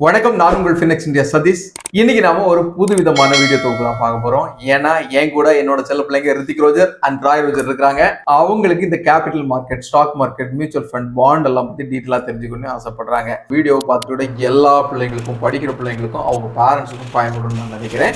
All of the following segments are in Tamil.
வணக்கம், நான் உங்கள் ஃபினிக்ஸ் இந்தியா சதீஷ். இன்னைக்கு நாம ஒரு புது விதமான வீடியோ தொகுப்பு தான் பார்க்க போறோம். ஏன்னா என் கூட என்னோட செல்ல பிள்ளைங்க Hrithik Roger and Roy Roger இருக்காங்க. அவங்களுக்கு இந்த capital market, stock market, mutual fund, bond எல்லாம் பத்தி டீட்டெயிலா தெரிஞ்சுக்கணும்னு ஆசைப்படுறாங்க. வீடியோ பார்த்துட்டு எல்லா பிள்ளைங்களுக்கும், படிக்கிற பிள்ளைங்களுக்கும், அவங்க பேரண்ட்ஸுக்கும் பயன்படும் நான் நினைக்கிறேன்.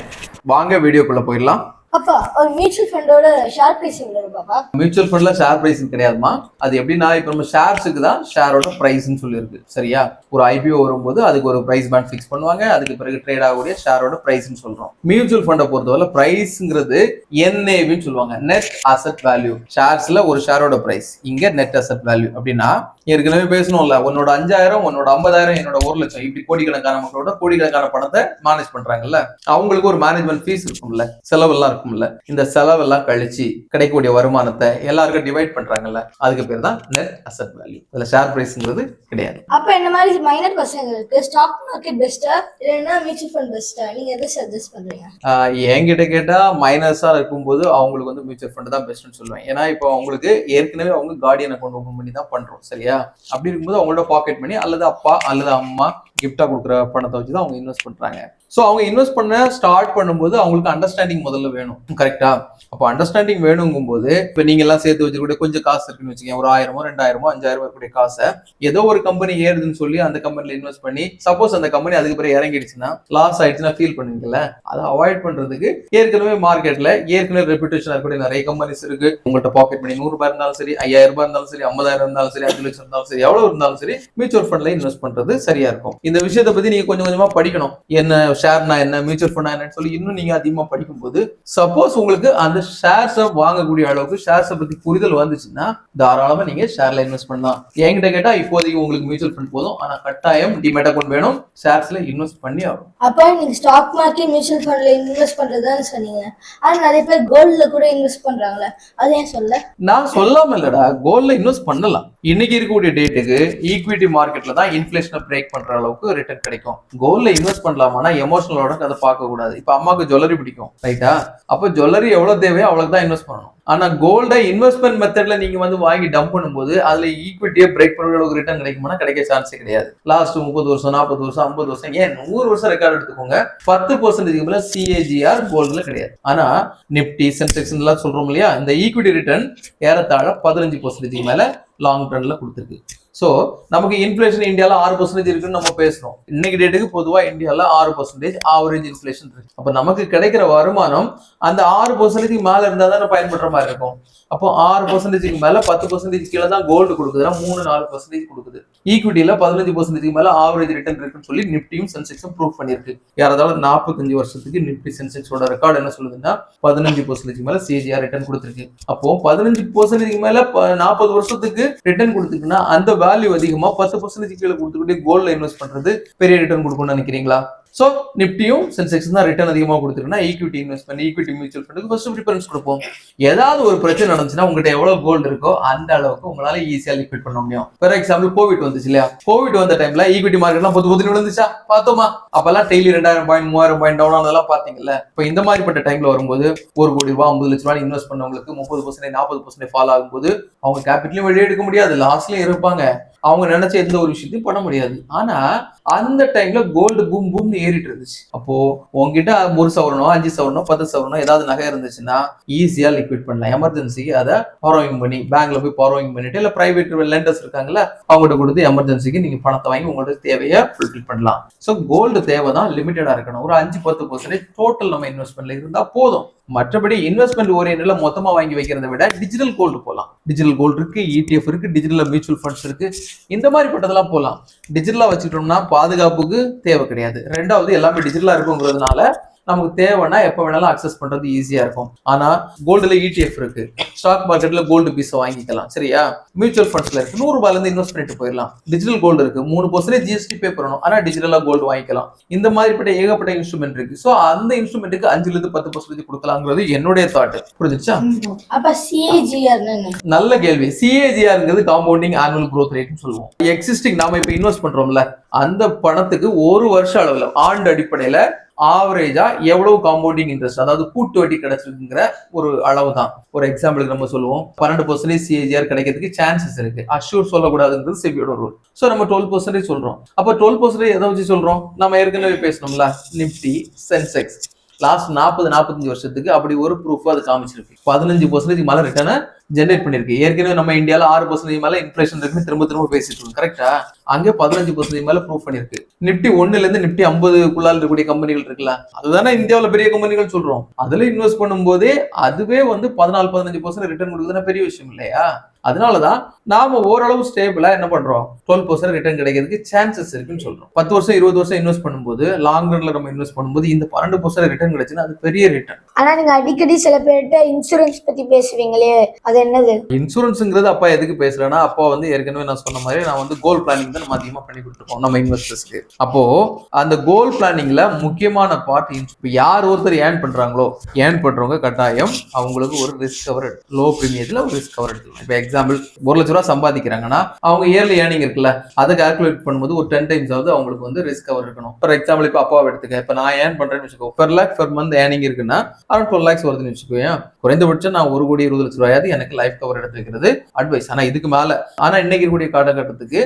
வாங்க வீடியோக்குள்ள போயிடலாம். அப்பா, ஒரு மியூச்சுவல் ஃபண்டோட ஷேர் பிரைசிங் பாப்பா. மியூச்சுவல் ஃபண்ட்ல ஷேர் பிரைசிங் கிடையாதுமா. அது எப்படின்னா, இப்போ நம்ம ஷேர்ஸுக்கு தான் ஷேரோட பிரைஸ்ன்னு சொல்லியிருக்கு. சரியா? ஒரு ஐபிஓ வரும்போது அதுக்கு ஒரு பிரைஸ் பேண்ட் ஃபிக்ஸ் பண்ணுவாங்க. அதுக்கு பிறகு ட்ரேட் ஆகக்கூடிய ஷேரோட பிரைஸ்ன்னு சொல்றோம். மியூச்சுவல் ஃபண்டை பொறுத்தவரை பிரைஸ்ங்கிறது என்ஏவின்னு சொல்லுவாங்க, நெட் அசெட் வேல்யூ. ஷேர்ஸ்ல ஒரு ஷேரோட பிரைஸ், இங்க நெட் அசெட் வேல்யூ. அப்படின்னா ஏற்கனவே பேசணும்ல, உன்னோட 5000, உன்னோட 50,000, என்னோட 1,00,000, இப்படி கோடிக்கணக்கான மக்களோட கோடிக்கணக்கான பணத்தை மேனேஜ் பண்றாங்கல்ல, அவங்களுக்கு ஒரு மேனேஜ்மெண்ட் ஃபீஸ் இருக்கும்ல, செலவெல்லாம் இருக்கும்ல. இந்த செலவெல்லாம் கழிச்சு கிடைக்கக்கூடிய வருமானத்தை எல்லாருக்கும் டிவைட் பண்றாங்கல்ல, அதுக்கு பேர் தான் நெட் அசெட் வேல்யூ. இதுல ஷேர் பிரைஸ்ங்கிறது கிடையாது. அப்ப என்ன மாதிரி மைனர் பசங்களுக்கு ஸ்டாக் மார்க்கெட் பெஸ்டா இல்லைன்னா மியூச்சுவல் ஃபண்ட் பெஸ்டா, நீங்க எதை சஜஸ்ட் பண்றீங்க? என்கிட்ட கேட்டா மைனஸா இருக்கும்போது அவங்களுக்கு வந்து மியூச்சுவல் ஃபண்ட் தான் பெஸ்ட்னு சொல்லுவேன். ஏன்னா இப்போ அவங்களுக்கு ஏற்கனவே அவங்க கார்டியன் அக்கௌண்ட் ஓபன் பண்ணி தான் பண்றோம். சரியா? அப்படி இருக்கும்போது அவங்களோட பாக்கெட் மணி அல்லது அப்பா அல்லது அம்மா கிஃப்டா கொடுக்குற பணத்தை வச்சு தான் அவங்க இன்வெஸ்ட் பண்றாங்க. ஸோ அவங்க இன்வெஸ்ட் பண்ண ஸ்டார்ட் பண்ணும்போது அவங்களுக்கு அண்டர்ஸ்டாண்டிங் முதல்ல வேணும். கரெக்டா? அப்போ அண்டர்ஸ்டாண்டிங் வேணுங்கும் போது இப்போ நீங்க எல்லாம் சேர்த்து வச்சுக்கூடிய கொஞ்சம் காசு இருக்குன்னு வச்சுக்கோங்க, ஒரு 1000, 2000, 5000 இருக்கக்கூடிய காசை ஏதோ ஒரு கம்பெனி ஏறுதுன்னு சொல்லி அந்த கம்பெனில இன்வெஸ்ட் பண்ணி, சப்போஸ் அந்த கம்பெனி அதுக்கு பிறகு இறங்கிடுச்சுன்னா, லாஸ் ஆயிடுச்சுன்னா ஃபீல் பண்ணுவீங்கல்ல, அதை அவாய்ட் பண்றதுக்கு ஏற்கனவே மார்க்கெட்ல ஏற்கனவே ரெப்யூட்டேஷன் இருக்கக்கூடிய நிறைய கம்பெனிஸ் இருக்கு. உங்கள்கிட்ட பாக்கெட் மணி 100 ரூபாய் இருந்தாலும் சரி, 5000 ரூபாய் இருந்தாலும் சரி, 50,000 இருந்தாலும் சரி, 5 லட்சம் இருந்தாலும் சரி, எவ்வளவு இருந்தாலும் சரி, மியூச்சுவல் ஃபண்ட்ல இன்வெஸ்ட் பண்றது சரியா இருக்கும். இந்த விஷயத்தை பத்தி நீங்க கொஞ்சம் கொஞ்சமா படிக்கணும். என்ன ஷேர்னா என்ன, மியூச்சுவல் ஃபண்ட் என்னன்னு சொல்லி இன்னும் நீங்க அதிகமா படிக்கும்போது, சப்போஸ் உங்களுக்கு அந்த ஷேர்ஸை வாங்கக்கூடிய அளவுக்கு ஷேர்ஸை பத்தி புரிதல் வந்துச்சுன்னா தாராளமா நீங்க ஷேர்ல இன்வெஸ்ட் பண்ணலாம். என்கிட்ட கேட்டா இப்போதைக்கு உங்களுக்கு மியூச்சுவல் ஃபண்ட் போதும், ஆனா கட்டாயம் டிமேட் அக்கௌண்ட் வேணும், ஷேர்ஸ்ல இன்வெஸ்ட் பண்ணி ஆகும். அப்போ நீங்க ஸ்டாக் மார்க்கெட், மியூச்சுவல் ஃபண்ட்ல இன்வெஸ்ட் பண்றதுன்னு சொன்னீங்க. ஆனா நிறைய பேர் கோல்ட்ல கூட இன்வெஸ்ட் பண்றாங்களே, அது ஏன் சொல்ல? நான் சொல்லாம இல்லடா, கோல்ட்ல இன்வெஸ்ட் பண்ணலாம். இன்னைக்கு இருக்கக்கூடிய டேட்டுக்கு ஈக்விட்டி மார்க்கெட்ல தான் இன்ஃபிளேஷனை பிரேக் பண்ற அளவுக்கு ரிட்டர்ன் கிடைக்கும். கோல்ட்ல இன்வெஸ்ட் பண்ணலாமா, எமோஷனலோட அதை பார்க்க கூடாது. இப்ப அம்மாவுக்கு ஜுவல்லரி பிடிக்கும், ரைட்டா? அப்ப ஜுவல்லரி எவ்வளவு தேவையோ அவ்வளவு தான் இன்வெஸ்ட் பண்ணணும். ஆனா கோல்டை இன்வெஸ்ட்மெண்ட் மெத்தட்ல நீங்க வந்து வாங்கி டம்ப் பண்ணும்போது அதுல ஈக்விட்டியை பிரேக் பண்ற அளவுக்கு ரிட்டர்ன் கிடைக்குமா? கிடைக்க சான்ஸே கிடையாது. லாஸ்ட் 30 வருஷம், 40 வருஷம், 50 வருஷம், ஏன் 100 வருஷம் ரெக்கார்ட் எடுத்துக்கோங்க, 10% மேல சிஏஜிஆர் கோல்டுல கிடையாது. ஆனா நிப்டி, சென்செக்ஸ் எல்லாம் சொல்றோம் இல்லையா, இந்த ஈக்விட்டி ரிட்டர்ன் ஏறத்தாழ 15% மேல லாங் டர்ன்ல கொடுத்துருக்கு. ஸோ நமக்கு இன்ஃபிளேஷன் இந்தியாவில் 6% இருக்குன்னு நம்ம பேசுறோம். இன்னைக்கு டேட்டுக்கு பொதுவாக இந்தியாவில் 6% ஆவரேஜ் இன்ஃபிளேஷன் இருக்கு. அப்போ நமக்கு கிடைக்கிற வருமானம் அந்த 6% மேல இருந்தால் தான் பயன்படுற மாதிரி இருக்கும். அப்போ 6% மேல 10% கீழே தான் கோல்டு கொடுக்குதுன்னா 3-4% கொடுக்குது. ஈக்விட்டியில 15% மேல ஆவரேஜ் ரிட்டர்ன் இருக்குன்னு சொல்லி நிப்டியும் சென்செக்ஸும் ப்ரூவ் பண்ணிருக்கு. யாராவது 45 வருஷத்துக்கு நிப்டி சென்செக்ஸோட ரெக்கார்டு என்ன சொல்லுதுன்னா 15% மேல சிஏஜிஆர் ரிட்டர்ன் கொடுத்துருக்கு. அப்போ 15% மேல 40 வருஷத்துக்கு ரிட்டர்ன் கொடுத்துருக்குன்னா அந்த வேல்யூ அதிகமா 10% கீழே கொடுத்துக்கிட்டே கோல்ட்ல இன்வெஸ்ட் பண்றது பெரிய ரிட்டர்ன் கொடுக்கணும்னு நினைக்கிறீங்களா? சோ நிப்டியும் சென்செக்ஸ் தான் ரிட்டர்ன் அதிகமா கொடுத்துருக்குன்னா ஈக்விட்டி இன்வெஸ்ட்மெண்ட், ஈக்விட்டி மியூச்சுவல் ஃபண்டுக்கு ஃபர்ஸ்ட் ப்ரிஃபரன்ஸ் கொடுப்போம். ஏதாவது ஒரு பிரச்சனை நடந்துச்சுன்னா உங்ககிட்ட எவ்வளவு கோல்டு இருக்கோ அந்த அளவுக்கு உங்களால ஈஸியா லிக்விட் பண்ண முடியும். ஃபார் எக்ஸாம்பிள் கோவிட் வந்துச்சு இல்லையா? கோவிட் வந்த டைம்ல ஈக்விட்டி மார்க்கெட்லாம் பொது விழுந்துச்சா? பார்த்தோமா? அப்பெல்லாம் டெய்லி 2000 பாயிண்ட் 3000 பாயிண்ட் டவுன் ஆனதெல்லாம் பாத்தீங்கல்ல. இப்போ இந்த மாதிரிப்பட்ட டைம்ல வரும்போது 1 கோடி ரூபாய் 50 லட்ச ரூபாய் இன்வெஸ்ட் பண்ணவங்களுக்கு 30% 40% ஃபால் ஆகும்போது அவங்க கேபிட்டலையும் வெளியே எடுக்க முடியாது, லாஸ்லயும் இருப்பாங்க. அவங்க நினைச்ச எந்த ஒரு விஷயத்தையும் பண்ண முடியாது. ஆனா அந்த டைம்ல கோல்டு பூம் பூம்னு ஏறிட்டு இருந்துச்சு. அப்போ உங்ககிட்ட 1 சவரனோ 5 சவரனோ 10 சவரனோ ஏதாவது நகை இருந்துச்சுன்னா ஈஸியா லிக்விட் பண்ணலாம். எமர்ஜென்சிக்கு அதை பாரோவிங் பண்ணி பேங்க்ல போய் பாரோவிங் பண்ணிட்டு, இல்ல பிரைவேட் லெண்டர்ஸ் இருக்காங்கல்ல அவங்ககிட்ட கொடுத்து எமர்ஜென்சிக்கு நீங்க பணத்தை வாங்கி உங்களோட தேவையை ஃபுல்ஃபில் பண்ணலாம். ஸோ கோல்டு தேவை தான் லிமிட்டடா இருக்கணும். ஒரு 5-10% டோட்டல் நம்ம இன்வெஸ்ட்மெண்ட்ல இருந்தா போதும். மற்றபடி இன்வெஸ்ட்மெண்ட் ஓரியன்ட்ல மொத்தமா வாங்கி வைக்கிறத விட டிஜிட்டல் கோல்டு போகலாம். டிஜிட்டல் கோல்டு இருக்கு, ETF இருக்கு, டிஜிட்டல் மியூச்சுவல் ஃபண்ட்ஸ் இருக்கு, இந்த மாதிரி பட்டதெல்லாம் போகலாம். டிஜிட்டலா வச்சுட்டோம்னா பாதுகாப்புக்கு தேவை கிடையாது. ரெண்டாவது எல்லாமே டிஜிட்டலா இருக்குங்கிறதுனால நமக்கு தேவைன்னா எப்ப வேணாலும் அக்சஸ் பண்றது ஈஸியா இருக்கும். ஆனா கோல்டுல ETF இருக்கு, ஸ்டாக் மார்க்கெட்ல கோல்டு பீஸ் வாங்கிக்கலாம். சரியா? மியூச்சுவல் ஃபண்ட்ஸ்ல இருக்கு, 100 ரூபாயில இருந்து இன்வெஸ்ட் பண்ணிட்டு போயிடலாம். டிஜிட்டல் கோல்டு இருக்கு, 3% ஜிஎஸ்டி பே பண்ணணும், ஆனா டிஜிட்டலா கோல்டு வாங்கிக்கலாம். இந்த மாதிரிப்பட்ட ஏகப்பட்ட இன்ஸ்ட்ருமெண்ட் இருக்கு. சோ அந்த இன்ஸ்ட்ருமெண்ட்டுக்கு 5-10% கொடுக்கலாங்கிறது என்னுடைய தாட். புரிஞ்சுச்சா? அப்ப சிஏஜிஆர் நல்ல கேள்வி. சிஏஜிஆர்ங்கிறது காம்பவுண்டிங் ஆனுவல் growth ரேட்னு சொல்லுவோம். எக்ஸிஸ்டிங் நாம இப்ப இன்வெஸ்ட் பண்றோம்ல அந்த பணத்துக்கு ஒரு வருஷ அளவுல ஆண்டு அடிப்படையில ஆவரேஜா எவ்வளவு காம்பவுண்டிங் இன்ட்ரெஸ்ட், அதாவது கூட்டு வட்டி கிடைச்சிருக்குங்கிற ஒரு அளவு தான். ஒரு எக்ஸாம்பிளுக்கு நம்ம சொல்லுவோம் 12% CAGR கிடைக்கிறதுக்கு சான்சஸ் இருக்கு. அஷ்யூர் சொல்லக்கூடாதுங்கிறது செபியோட ரூல். ஸோ நம்ம 12% சொல்றோம். அப்போ 12% எதை வச்சு சொல்றோம்? நம்ம ஏற்கனவே பேசணும்ல, நிப்டி, சென்செக்ஸ் லாஸ்ட் 40-45 வருஷத்துக்கு அப்படி ஒரு ப்ரூஃப் அது காமிச்சிருக்கு. 15% மேல ரிட்டர்னை ஜென்ரேட் பண்ணிருக்கு. ஏற்கனவே நம்ம இந்தியால 6% மேல இன்ஃபிளேஷன் இருக்குன்னு திரும்ப பேசிட்டு இருக்கோம். கரெக்டா? அங்க 15% மேல ப்ரூஃப் பண்ணிருக்கு. நிப்டி 1ல இருந்து நிப்டி 50க்குள்ளால இருக்கக்கூடிய கம்பெனிகள் இருக்குல்ல, அதுதானே இந்தியாவில் பெரிய கம்பெனிகள் சொல்றோம். அதுல இன்வெஸ்ட் பண்ணும்போதே அதுவே வந்து 14-15% ரிட்டர்ன் கொடுக்குதுன்னா பெரிய விஷயம் இல்லையா? அதனாலதான் நாம ஓரளவு ஸ்டேபிளா என்ன பண்றோம், 12% ரிட்டர்ன் கிடைக்கிறதுக்கு சான்சஸ் இருக்குன்னு சொல்றோம். 10 வருஷம் 20 வருஷம் இன்வெஸ்ட் பண்ணும்போது, லாங் ரன்ல நம்ம இன்வெஸ்ட் பண்ணும்போது இந்த 12% ரிட்டர்ன் கிடைச்சுன்னா அது பெரிய ரிட்டர்ன். ஆனா நீங்க அடிக்கடி சில பேர்கிட்ட இன்சூரன்ஸ் பத்தி பேசுவீங்களே, அது என்னது? இன்சூரன்ஸ்ங்கிறது அப்பா எதுக்கு பேசுறேன்னா, அப்பா வந்து ஏற்கனவே நான் சொன்ன மாதிரி நான் வந்து கோல் பிளானிங் தான் நம்ம அதிகமா பண்ணி கொடுத்துருக்கோம் நம்ம இன்வெஸ்டர்ஸ்க்கு. அப்போ அந்த கோல் பிளானிங்ல முக்கியமான பார்ட் யார் ஒருத்தர் ஏர்ன் பண்றாங்களோ, ஏர்ன் பண்றவங்க கட்டாயம் அவங்களுக்கு ஒரு ரிஸ்க் கவர், லோ பிரீமியத்துல ஒரு ரிஸ்க் கவர் எடுக்கலாம். இப்போ எக்ஸாம்பிள் 1 லட்ச ரூபா சம்பாதிக்கிறாங்கன்னா அவங்க இயர்லி ஏர்னிங் இருக்குல்ல, அதை கால்குலேட் பண்ணும்போது ஒரு 10 டைம்ஸ் ஆகுது அவங்களுக்கு வந்து ரிஸ்க் கவர் இருக்கணும். ஃபார் எக்ஸாம்பிள் இப்போ அப்பாவை எடுத்துக்க, இப்போ நான் ஏர்ன் பண்றேன்னு வச்சுக்கோ, per lakh per month earning இருக்குன்னா அரௌண்ட் 12 lakhs வருதுன்னு வச்சுக்கோங்க. குறைந்தபட்சம் நான் 1,20,00,000 ரூபாயாவது எனக்கு லைஃப் கவர் எடுத்து வைக்கிறது அட்வைஸ். ஆனா இதுக்கு மேல, ஆனா இன்னைக்கு இருக்கக்கூடிய காலகட்டத்துக்கு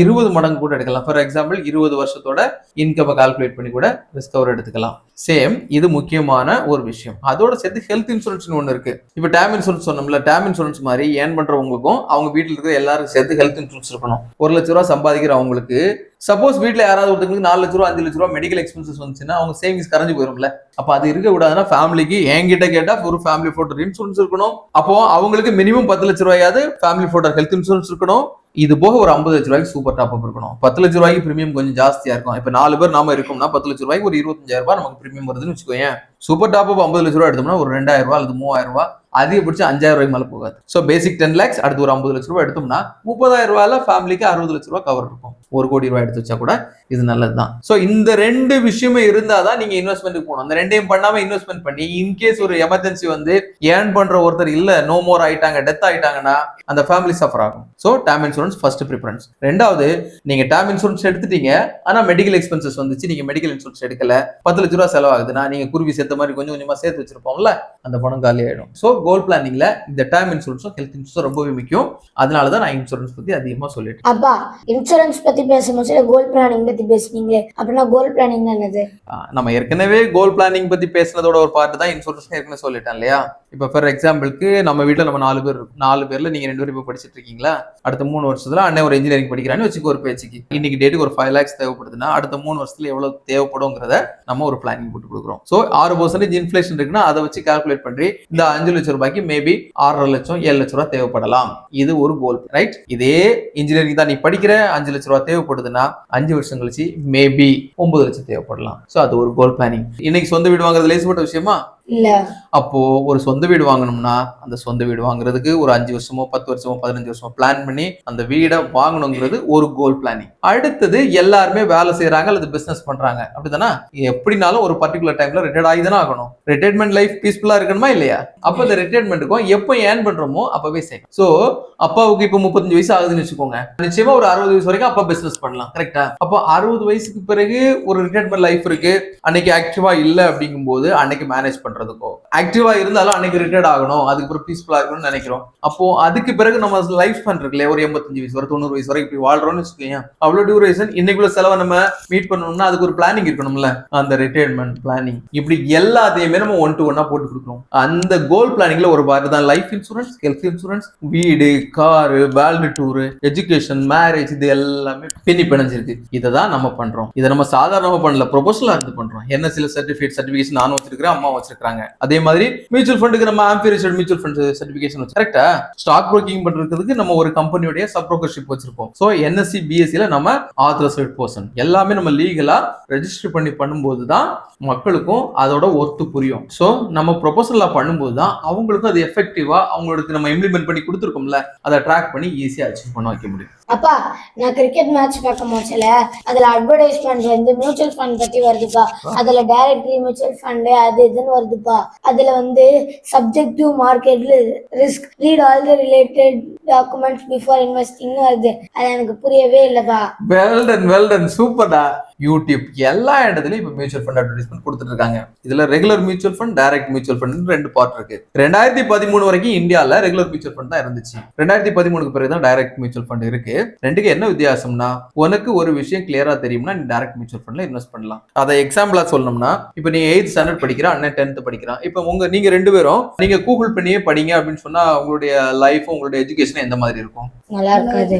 20 மடங்கு கூட எடுக்கலாம். ஃபார் எக்ஸாம்பிள் 20 வருஷத்தோட இன்கம் கால்குலேட் பண்ணி கூட ரிஸ்க் கவர் எடுத்துக்கலாம். சேம், இது முக்கியமான ஒரு விஷயம். அதோட சேர்த்து ஹெல்த் இன்சூரன்ஸ் ஒன்று இருக்கு. இப்போ டேம் இன்சூரன்ஸ் சொன்னோம்ல, டேம் இன்சூரன்ஸ் மாதிரி ஏர்ன் பண்றவங்களுக்கும் அவங்க வீட்டில் இருக்கிற எல்லாருக்கும் சேர்த்து ஹெல்த் இன்சூரன்ஸ் இருக்கணும். 1 லட்ச ரூபா சம்பாதிக்கிறவங்களுக்கு சப்போஸ் வீட்டில் யாராவது ஒருத்தங்களுக்கு 4 லட்ச ரூபா 5 லட்ச ரூபா மெடிக்கல் எக்ஸ்பென்சஸ் வந்துச்சுன்னா அவங்க சேவிங்ஸ் கரைஞ்சு போயிரும்ல. அப்ப அது இருக்க கூடாதுன்னா ஃபேமிலிக்கு என்கிட்ட கேட்டா ஒரு ஃபேமிலி ஃபோட்டோ இன்சூரன்ஸ் இருக்கணும். அப்போ அவங்களுக்கு மினிமம் 10 லட்ச ரூபாயாவது ஃபேமிலி ஃபோட்டோ ஹெல்த் இன்சூரன்ஸ் இருக்கணும். இது போக ஒரு 50 லட்ச ரூபாய்க்கு சூப்பர் டாப் அப் இருக்கணும். 10 லட்ச ரூபாய்க்கு பிரீமியம் கொஞ்சம் ஜாஸ்தியா இருக்கும். இப்ப 4 பேர் நாம இருக்கோம்னா 10 லட்ச ரூபாய்க்கு ஒரு 25,000 ரூபாய் நமக்கு பிரீமியம் வருதுன்னு வச்சுக்கோங்க. சூப்பர் டாப் அப் 50 லட்ச ரூபாய் எடுத்தோம்னா ஒரு 2,000 ரூபாய் அல்லது 3,000 ரூபாய், அதிகபட்சம் 5,000 ரூபாய்க்கு மேல போகாது. சோ பேசிக் 10 lakhs, அடுத்து ஒரு 50 லட்ச ரூபாய் எடுத்தோம்னா 30,000 ரூபாயில ஃபேமிலிக்கு 60 லட்ச ரூபாய் கவர் இருக்கும். 1 கோடி ரூபாய் எடுத்து வச்சா கூட இது நல்லதுதான். சோ இந்த 2 விஷயமே இருந்தாதான் நீங்க இன்வெஸ்ட்மெண்ட்டுக்கு போகணும். அந்த 2யும் பண்ணாம இன்வெஸ்ட்மெண்ட் பண்ணி இன்கேஸ் ஒரு எமர்ஜென்சி வந்து ஏர்ன் பண்ற ஒருத்தர் இல்ல, நோ மோர் ஆயிட்டாங்க, டெத் ஆயிட்டாங்கன்னா அந்த ஃபேமிலி சஃபர் ஆகும். So term insurance first preference. ரெண்டாவது, நீங்க டேர்ம் இன்சூரன்ஸ் எடுத்துட்டீங்க, ஆனா மெடிக்கல் எக்ஸ்பென்சஸ் வந்துச்சு, நீங்க மெடிக்கல் இன்சூரன்ஸ் எடுக்கல, 10 லட்ச ரூபாய் செலவாகுதுன்னா நீங்க குருவி சேர்த்த மாதிரி கொஞ்சம் கொஞ்சமா சேர்த்து வச்சிருப்போம்ல, அந்த பணம் காலி ஆயிடும். சோ கோல் பிளானிங்ல இந்த டேர்ம் இன்சூரன்ஸும் ஹெல்த் இன்சூரன்ஸும் ரொம்பவே முக்கியம். அதனாலதான் நான் இன்சூரன்ஸ் பத்தி அதிகமா சொல்லிட்டேன். அப்பா, இன்சூரன்ஸ் பத்தி பேசும்போது கோல் பிளானிங் பத்தி பேசுனீங்க, அப்படின்னா கோல் பிளானிங் என்னது? நம்ம ஏற்கனவே கோல் பிளானிங் பத்தி பேசினதோட ஒரு பார்ட் தான் இன்சூரன்ஸ் ஏற்கனவே சொல்லிட்டேன் இல்லையா? இப்ப ஃபார் எக்ஸாம்பிளுக்கு நம்ம வீட்டுல நம்ம 4 பேர் இருக்கும். 4 பேர்ல நீங்க 2 பேரும் இப்ப படிச்சுட்டு இருக்கீங்களா, அடுத்த 3 வருஷத்துல அண்ணன் ஒரு இன்ஜினியரிங் படிக்கிறான்னு வச்சுக்கோ ஒரு பேச்சுக்கு. இன்னைக்கு டேட்டுக்கு ஒரு 5 lakhs தேவைப்படுதுன்னா அடுத்த 3 வருஷத்துல எவ்வளவு தேவைப்படுங்கிறத நம்ம ஒரு பிளானிங் போட்டு கொடுக்குறோம். சோ 6% இன்ஃபிளேஷன் இருக்குன்னா அதை வச்சு கால்குலேட் பண்ணி இந்த 5 லட்சம் ரூபாய்க்கு மேபி 6.5 லட்சம் 7 லட்சம் ரூபாய் தேவைப்படலாம். இது ஒரு கோல், ரைட்? இதே இன்ஜினியரிங் தான் நீ படிக்கிற, 5 லட்சம் ரூபாய் தேவைப்படுதுன்னா 5 வருஷம் கழிச்சு மேபி 9 லட்சம் தேவைப்படலாம். சோ அது ஒரு கோல் பிளானிங். இன்னைக்கு சொந்த வீடு வாங்குறது லேசுப்பட்ட விஷயமா இல்ல. அப்போ ஒரு சொந்த வீடு வாங்கணும்னா அந்த சொந்த வீடு வாங்குறதுக்கு ஒரு 5 வருஷமோ 10 வருஷமோ 15 வருஷமோ பிளான் பண்ணி அந்த வீடை வாங்கணுங்கிறது ஒரு கோல் பிளானிங். அடுத்தது, எல்லாருமே வேலை செய்யறாங்க அல்லது பிசினஸ் பண்றாங்க அப்படித்தானா? எப்படினாலும் ஒரு பர்டிகுலர் டைம்ல ரிட்டையர்ட் ஆகி தானே ஆகணும். ரிட்டையர்மெண்ட் லைஃப் பீஸ்ஃபுல்லா இருக்கணுமா இல்லையா? அப்ப இந்த ரிட்டையர்மெண்ட்டுக்கும் எப்போ ஏர்ன் பண்றோமோ அப்பவே சேர்க்கும். சோ அப்பாவுக்கு இப்ப 35 வயசு ஆகுதுன்னு வச்சுக்கோங்க, நிச்சயமா ஒரு 60 வயசு வரைக்கும் அப்பா பிசினஸ் பண்ணலாம். கரெக்டா? அப்போ 60 வயசுக்கு பிறகு ஒரு ரிட்டையர்மெண்ட் லைஃப் இருக்கு. அன்னைக்கு ஆக்டிவா இல்ல அப்படிங்கும் போது அன்னைக்கு மேனேஜ் பண்றதுக்கோ, ஆக்டிவா இருந்தாலும் அன்னைக்கு ரிட்டையர்ட் ஆகணும், அதுக்கப்புறம் பீஸ்ஃபுல்லா இருக்கணும்னு நினைக்கிறோம். அப்போ அதுக்கு பிறகு நம்ம லைஃப் பண்றதுல ஒரு 85 வயசு வரை 90 வயசு வரை இப்படி வாழ்றோம்னு வச்சுக்கோங்க. அவ்வளவு டியூரேஷன் இன்னைக்குள்ள செலவை நம்ம மீட் பண்ணணும்னா அதுக்கு ஒரு பிளானிங் இருக்கணும்ல, அந்த ரிட்டையர்மெண்ட் பிளானிங். இப்படி எல்லாத்தையுமே நம்ம 1 to 1 போட்டு கொடுக்குறோம். அந்த கோல் பிளானிங்ல ஒரு பார்ட் தான் லைஃப் இன்சூரன்ஸ், ஹெல்த் இன்சூரன்ஸ், வீடு, car, world tour, education, marriage, இது எல்லாமே பின்னி பிணைஞ்சிருக்கு. இதை தான் நம்ம பண்றோம். இதை நம்ம சாதாரணமா பண்ணல, ப்ரொபோசலா இருந்து பண்றோம். NSE சர்டிபிகேஷன் நானும் வச்சிருக்கிறேன், அம்மா வச்சிருக்காங்க. அதே மாதிரி மியூச்சுவல் ஃபண்டுக்கு நம்ம ஆம்பியர் மியூச்சுவல் ஃபண்ட் சர்டிபிகேஷன் வச்சு, கரெக்டா? ஸ்டாக் புரோக்கிங் பண்றதுக்கு நம்ம ஒரு கம்பெனியோட சப் புரோக்கர்ஷிப் வச்சிருப்போம். சோ NSE BSE ல நம்ம ஆத்தரைஸ்ட் பர்சன், எல்லாமே நம்ம லீகலா ரெஜிஸ்டர் பண்ணி பண்ணும்போது தான் மக்களுக்கும் அதோட ஒர்த்து புரியும். சோ நம்ம ப்ரொபோசலா பண்ணும்போது தான் அவங்களுக்கும் அது எஃபெக்டிவா அவங்களுக்கு நம்ம இம்ப்ளிமெண்ட் பண்ணி கொடுத்துருக்கோம்ல, அதை ட்ராக் பண்ணி ஈஸியா அச்சீவ் பண்ண வைக்க முடியும். அப்பா, நான் கிரிக்கெட் மேட்ச் பார்க்க போச்சுல, அதுல அட்வர்டைஸ்மெண்ட் வந்து மியூச்சுவல் ஃபண்ட் பத்தி வருதுப்பா. அதுல டைரக்ட்லி மியூச்சுவல் ஃபண்ட் அது இதுன்னு வருதுப்பா. அதுல வந்து subject to market risk, read all the related documents before investing வருது. அது எனக்கு புரியவே இல்லப்பா. வெல் டன் சூப்பர்டா. யூடியூப் எல்லா இடத்துலயும் இப்ப மியூச்சுவல் ஃபண்ட் அட்வர்டைஸ்மெண்ட் கொடுத்துட்டு இருக்காங்க. இதுல regular mutual fund, direct mutual fund 2 part இருக்கு. 2013 வரைக்கும் இந்தியால ரெகுலர் மியூச்சுவல் ஃபண்ட் தான் இருந்துச்சு. 2013க்கு பிறகு தான் டைரக்ட் மியூச்சுவல் ஃபண்ட் இருக்கு. ரெண்டுக்கு என்ன வித்தியாசம்னா, உனக்கு ஒரு விஷயம் கிளியரா தெரியும்னா நீ டைரக்ட் மியூச்சுவல் ஃபண்ட்ல இன்வெஸ்ட் பண்ணலாம். அதை எக்ஸாம்பிளா சொல்லணும்னா, இப்ப நீ 8th ஸ்டாண்டர்ட் படிக்கிற, அண்ணன் 10th படிக்கிறான். இப்ப நீங்க 2 பேரும் நீங்க கூகுள் பண்ணியே படிங்க அப்படின்னு சொன்னா உங்களுடைய லைஃப், உங்களுடைய எஜுகேஷன் எந்த மாதிரி இருக்கும்? நல்லா இருக்காது.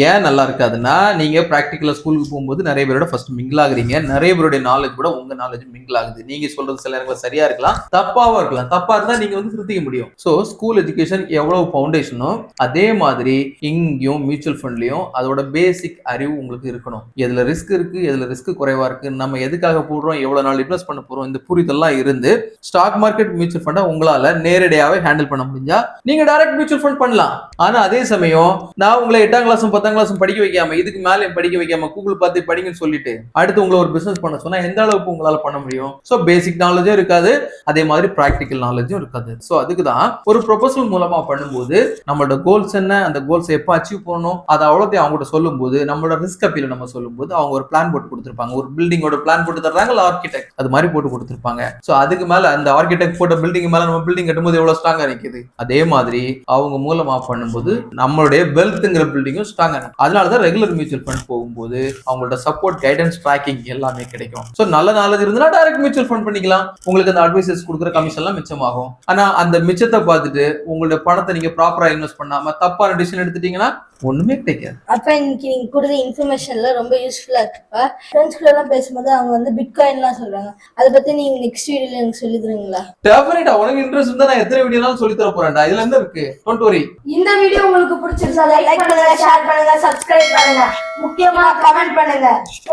ஏன் நல்லா இருக்காதுன்னா, நீங்க பிராக்டிகலா ஸ்கூலுக்கு போகும்போது நிறைய பேரோட ஃபர்ஸ்ட் மிங்கிள் ஆகுறீங்க. நிறைய பேருடைய நாலேஜ் கூட உங்க நாலேஜ் மிங்கிள் ஆகுது. நீங்க சொல்றது சில நேரங்கள் சரியா இருக்கலாம், தப்பாவும் இருக்கலாம். தப்பா இருந்தா நீங்க திருத்திக்க முடியும். சோ ஸ்கூல் எஜுகேஷன் எவ்வளவு ஃபவுண்டேஷனோ அதே மாதிரி இங்கேயும் மியூச்சுவல் ஃபண்ட்லயும் அதோட பேசிக் அறிவு உங்களுக்கு இருக்கணும். எதுல ரிஸ்க் இருக்கு, எதுல ரிஸ்க் குறைவா இருக்கு, நம்ம எதுக்காக போடுறோம், எவ்வளவு நாள் இன்வெஸ்ட் பண்ண போறோம், இந்த புரிதெல்லாம் இருந்து ஸ்டாக் மார்க்கெட் மியூச்சுவல் ஃபண்டை உங்களால நேரடியாவே ஹேண்டில் பண்ண முடிஞ்சா நீங்க டைரக்ட் மியூச்சுவல் ஃபண்ட் பண்ணலாம். ஆனா அதே சமயம் நான் உங்களை 8ஆம் கிளாஸும் 10ஆம் கிளாஸும் படிக்க வைக்காம, இதுக்கு மேலே படிக்க வைக்காம, கூகுள் பார்த்து படிங்கன்னு சொல்லிட்டு அடுத்து உங்களை ஒரு பிசினஸ் பண்ண சொன்னா எந்த அளவுக்கு உங்களால பண்ண முடியும்? சோ பேசிக் நாலேஜும் இருக்காது, அதே மாதிரி பிராக்டிக்கல் நாலேஜும் இருக்காது. சோ அதுக்கு தான் ஒரு ப்ரொபோசல் மூலமா பண்ணும்போது நம்மளோட கோல்ஸ் என்ன, அந்த கோல்ஸ் எப்போ அச்சீவ் பண்ணணும், அதை அவ்வளோத்தையும் அவங்ககிட்ட சொல்லும்போது, நம்மளோட ரிஸ்க் அப்பீல நம்ம சொல்லும்போது அவங்க ஒரு பிளான் போட்டு கொடுத்துருப்பாங்க. ஒரு பில்டிங்கோட பிளான் போட்டு தர்றாங்க, ஆர்கிடெக்ட் அது மாதிரி போட்டு கொடுத்துருப்பாங்க. சோ அதுக்கு மேல அந்த ஆர்கிடெக்ட் போட்ட பில்டிங் மேல நம்ம பில்டிங் கட்டும்போது எவ்வளவு ஸ்ட்ராங்கா நிக்குது, அதே மாதிரி அவங்க மூலமா பண்ணும்போது நம்மளுடைய வெல்த்ங்கிற பில்டிங்கும் ஸ்ட்ராங்கா இருக்கும். அதனாலதான் ரெகுலர் மியூச்சுவல் ஃபண்ட் போகும்போது அவங்களோட சப்போர்ட், கைடன்ஸ், ட்ராக்கிங் எல்லாமே கிடைக்கும். சோ நல்ல நாலேஜ் இருந்தா டைரக்ட் மியூச்சுவல் ஃபண்ட் பண்ணிக்கலாம். உங்களுக்கு அந்த அட்வைசர்ஸ் கொடுக்குற கமிஷன் எல்லாம் மிச்சமாகும். ஆனா அந்த மிச்சத்தை பார்த்துட்டு உங்களோட பணத்தை நீங்க ப்ராப்பரா இன்வெஸ்ட் பண்ணாம தப்பான டிசிஷன் எடுத்துட்டீங்கன்னா ஒண்ணுமே கிடைக்காது. அப்ப இன்னைக்கு நீங்க கொடுத்த இன்ஃபர்மேஷன்ல ரொம்ப யூஸ்ஃபுல்லா இருக்குப்பா. ஃப்ரெண்ட்ஸ் கூட எல்லாம் பேசும்போது அவங்க வந்து பிட்காயின்லாம் சொல்றாங்க. அதை பத்தி நீங்க நெக்ஸ்ட் வீடியோல எனக்கு சொல்லி தருவீங்களா? டெஃபினட்டா. உனக்கு இன்ட்ரெஸ்ட் இருந்தா நான் எத்தனை வீடியோனாலும் சொல்லி தர போறேன்டா. இதுல இருந்து இருக்கு, டோன்ட் வரி. இந்த வீடியோ உங்களுக்கு பிடிச்சிருந்தா லைக் பண்ணுங்க, ஷேர் பண்ணுங்க, சப்ஸ்கிரைப் பண்ணுங்க, முக்கியமா கமெண்ட் பண்ணுங்க.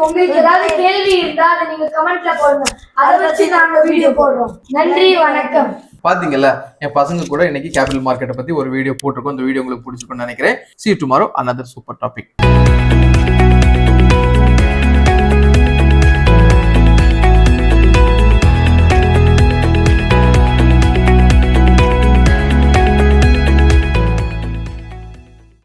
உங்களுக்கு ஏதாவது கேள்வி இருந்தா அதை நீங்க கமெண்ட்ல போடுங்க, அதை வச்சு நாங்க வீடியோ போடுறோம். நன்றி, வணக்கம். பாத்தீங்கல்ல, என் பசங்க கூட இன்னைக்கு கேபிட்டல் மார்க்கெட்டை பத்தி ஒரு வீடியோ போட்டிருக்கோம். இந்த வீடியோ உங்களுக்கு பிடிச்சிருக்கும்னு நினைக்கிறேன். See you tomorrow, another super topic.